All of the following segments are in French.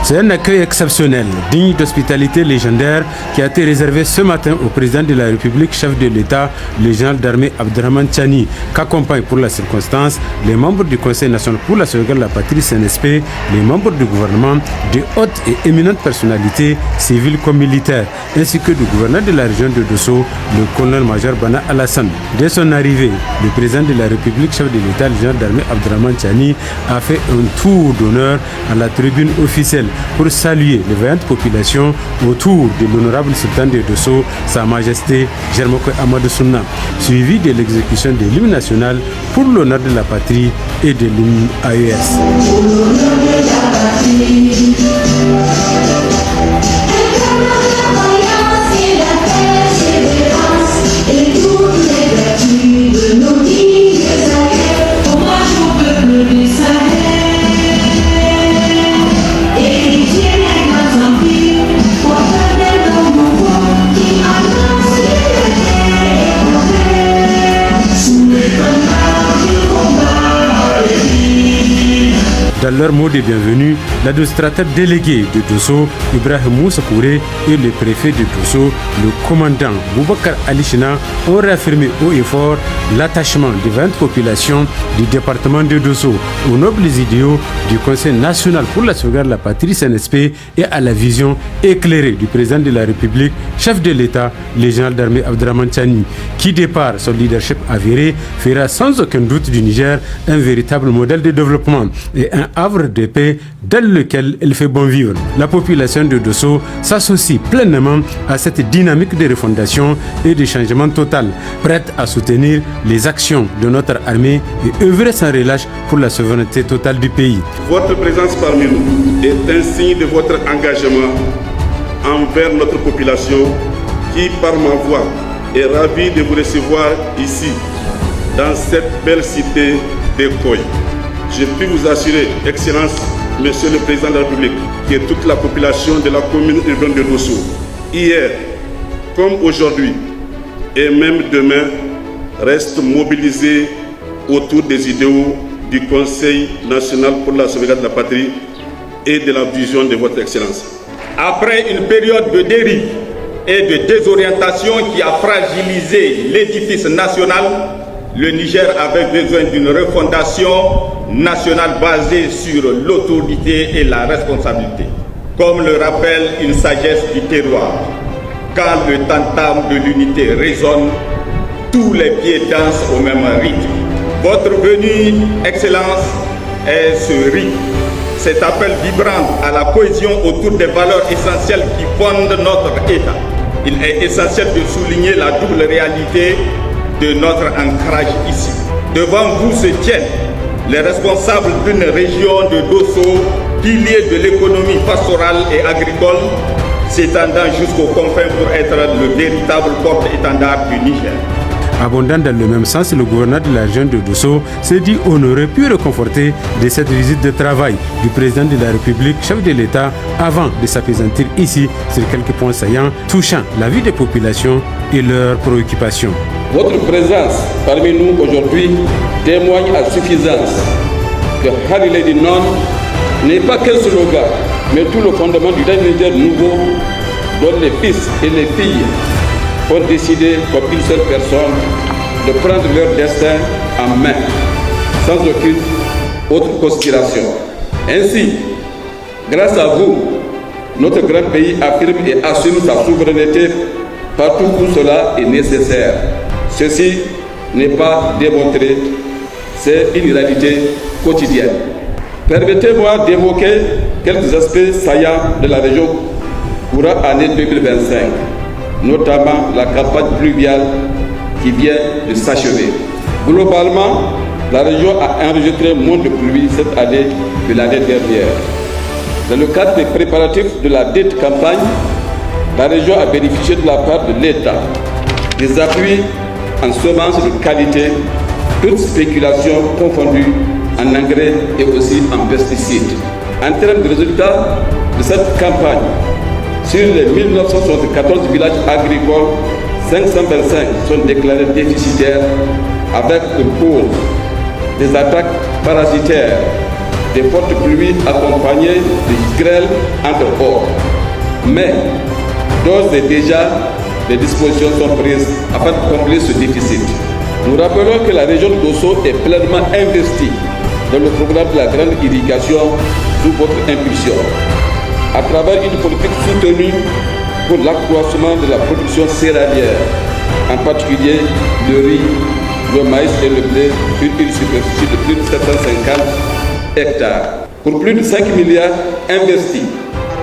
C'est un accueil exceptionnel, digne d'hospitalité légendaire qui a été réservé ce matin au président de la République, chef de l'État, le général d'armée Abdrahmane Tchiani, qu'accompagnent pour la circonstance les membres du Conseil national pour la sauvegarde de la patrie CNSP, les membres du gouvernement, de hautes et éminentes personnalités civiles comme militaires, ainsi que du gouverneur de la région de Dosso, le colonel-major Bana Alassane. Dès son arrivée, le président de la République, chef de l'État, le général d'armée Abdrahmane Tchiani, a fait un tour d'honneur à la tribune officielle pour saluer les vaillantes populations autour de l'honorable sultan de Dosso, Sa Majesté Jermoko Amadou Souna, suivi de l'exécution de l'hymne national pour l'honneur de la patrie et de l'hymne AES. Dans leur mot de bienvenue, l'administrateur délégué de Dosso, Ibrahim Moussa Kouré, et le préfet de Dosso, le commandant Boubacar Alishina, ont réaffirmé haut et fort l'attachement des 20 populations du département de Dosso aux nobles idéaux du Conseil national pour la sauvegarde de la patrie CNSP et à la vision éclairée du président de la République, chef de l'État, le général d'armée Abdrahmane Tchiani, qui, de par son leadership avéré, fera sans aucun doute du Niger un véritable modèle de développement et un havre de paix dans lequel il fait bon vivre. La population de Dosso s'associe pleinement à cette dynamique de refondation et de changement total, prête à soutenir les actions de notre armée et œuvrer sans relâche pour la souveraineté totale du pays. Votre présence parmi nous est un signe de votre engagement envers notre population qui, par ma voix, est ravie de vous recevoir ici, dans cette belle cité de Koy. Je puis vous assurer, Excellence, Monsieur le Président de la République, que toute la population de la commune urbaine de Dosso, hier comme aujourd'hui et même demain, reste mobilisée autour des idéaux du Conseil national pour la sauvegarde de la patrie et de la vision de votre Excellence. Après une période de dérive et de désorientation qui a fragilisé l'édifice national, le Niger avait besoin d'une refondation nationale basée sur l'autorité et la responsabilité. Comme le rappelle une sagesse du terroir, quand le tam-tam de l'unité résonne, tous les pieds dansent au même rythme. Votre venue, Excellence, est ce rythme, cet appel vibrant à la cohésion autour des valeurs essentielles qui fondent notre État. Il est essentiel de souligner la double réalité de notre ancrage ici. Devant vous se tiennent les responsables d'une région de Dosso, pilier de l'économie pastorale et agricole, s'étendant jusqu'aux confins pour être le véritable porte-étendard du Niger. Abondant dans le même sens, le gouverneur de la région de Dosso s'est dit honoré puis réconforté de cette visite de travail du président de la République, chef de l'État, avant de s'apaisantir ici sur quelques points saillants touchant la vie des populations et leurs préoccupations. Votre présence parmi nous aujourd'hui témoigne à suffisance que Halilé Dinon n'est pas qu'un slogan, mais tout le fondement du Niger nouveau dont les fils et les filles ont décidé comme une seule personne de prendre leur destin en main, sans aucune autre considération. Ainsi, grâce à vous, notre grand pays affirme et assume sa souveraineté partout où cela est nécessaire. Ceci n'est pas démontré, c'est une réalité quotidienne. Permettez-moi d'évoquer quelques aspects saillants de la région courant année 2025, notamment la campagne pluviale qui vient de s'achever. Globalement, la région a enregistré moins de pluie cette année que l'année dernière. Dans le cadre des préparatifs de la dite campagne, la région a bénéficié de la part de l'État des appuis en semences de qualité, toutes spéculations confondues, en engrais et aussi en pesticides. En termes de résultats de cette campagne, sur les 1974 villages agricoles, 525 sont déclarés déficitaires avec une cause des attaques parasitaires des fortes pluies accompagnées de grêle entre autres. Mais, d'ores et déjà, des dispositions sont prises afin de combler ce déficit. Nous rappelons que la région de Dosso est pleinement investie dans le programme de la grande irrigation sous votre impulsion, à travers une politique soutenue pour l'accroissement de la production céréalière, en particulier le riz, le maïs et le blé, une superficie de plus de 750 hectares, pour plus de 5 milliards investis.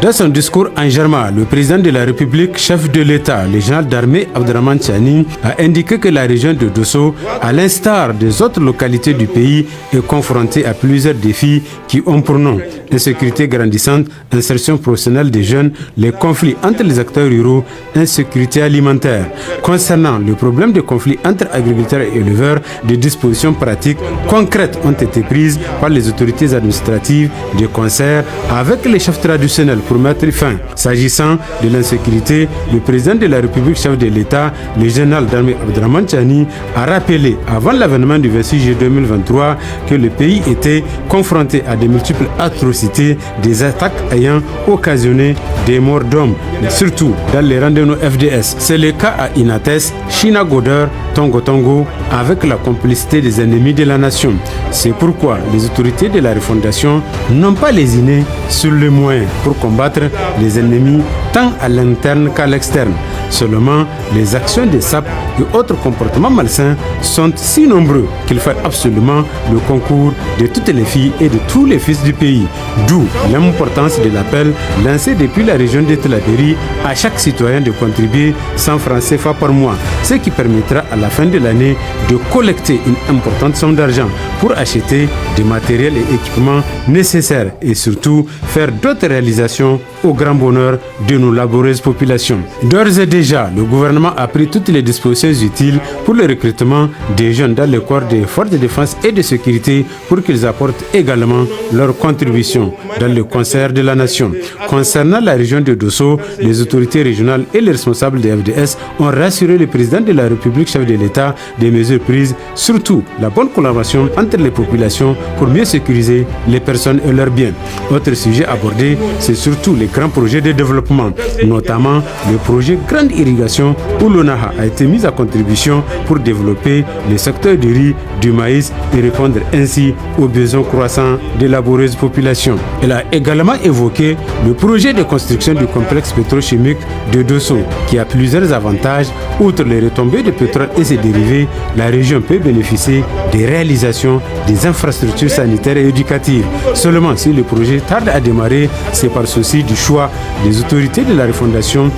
Dans son discours en Germain, le président de la République, chef de l'État, le général d'armée Abdrahmane Tchiani, a indiqué que la région de Dosso, à l'instar des autres localités du pays, est confrontée à plusieurs défis qui ont pour nom insécurité grandissante, insertion professionnelle des jeunes, les conflits entre les acteurs ruraux, insécurité alimentaire. Concernant le problème des conflits entre agriculteurs et éleveurs, des dispositions pratiques concrètes ont été prises par les autorités administratives de concert avec les chefs traditionnels pour mettre fin. S'agissant de l'insécurité, le président de la République, chef de l'État, le général d'armée Abdrahmane Tchiani, a rappelé avant l'avènement du 26 juillet 2023 que le pays était confronté à de multiples atrocités, des attaques ayant occasionné des morts d'hommes, surtout dans les rangs de nos FDS. C'est le cas à Inates, China Godeur, Tongo Tongo, avec la complicité des ennemis de la nation. C'est pourquoi les autorités de la refondation n'ont pas lésiné sur les moyens pour combattre les ennemis tant à l'interne qu'à l'externe. Seulement, les actions des SAP et autres comportements malsains sont si nombreux qu'il faut absolument le concours de toutes les filles et de tous les fils du pays. D'où l'importance de l'appel lancé depuis la région de Tillabéri à chaque citoyen de contribuer 100 francs CFA par mois, ce qui permettra à la fin de l'année de collecter une importante somme d'argent pour acheter des matériels et équipements nécessaires et surtout faire d'autres réalisations au grand bonheur de nos laborieuses populations. D'ores et déjà, le gouvernement a pris toutes les dispositions utiles pour le recrutement des jeunes dans le corps des forces de défense et de sécurité pour qu'ils apportent également leur contribution dans le concert de la nation. Concernant la région de Dosso, les autorités régionales et les responsables des FDS ont rassuré le président de la République, chef de l'État, des mesures prises, surtout la bonne collaboration entre les populations pour mieux sécuriser les personnes et leurs biens. Autre sujet abordé, c'est surtout les grands projets de développement, notamment le projet Grande Irrigation où l'ONAHA a été mise à contribution pour développer le secteur du riz, du maïs et répondre ainsi aux besoins croissants des laborieuses populations. Elle a également évoqué le projet de construction du complexe pétrochimique de Dosso qui a plusieurs avantages. Outre les retombées de pétrole et ses dérivés, la région peut bénéficier des réalisations des infrastructures sanitaires et éducatives. Seulement si le projet tarde à démarrer, c'est par souci du choix des autorités de la refondation.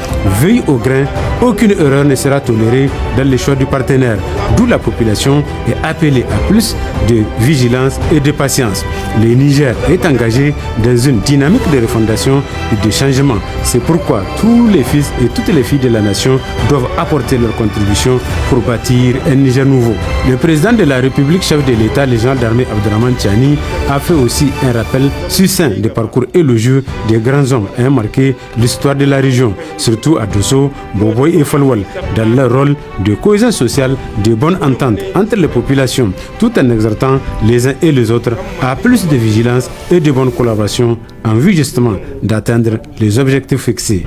Veille au grain, aucune erreur ne sera tolérée dans le choix du partenaire, d'où la population est appelée à plus de vigilance et de patience. Le Niger est engagé dans une dynamique de refondation et de changement. C'est pourquoi tous les fils et toutes les filles de la nation doivent apporter leur contribution pour bâtir un Niger nouveau. Le président de la République, chef de l'État, le général d'armée Abdrahmane Tchiani, a fait aussi un rappel succinct des parcours élogieux des grands hommes ayant marqué l'histoire de la région, surtout à Dosso, Boboy et Falwal, dans leur rôle de cohésion sociale, de bonne entente entre les populations, tout en exhortant les uns et les autres à plus de vigilance et de bonne collaboration en vue justement d'atteindre les objectifs fixés.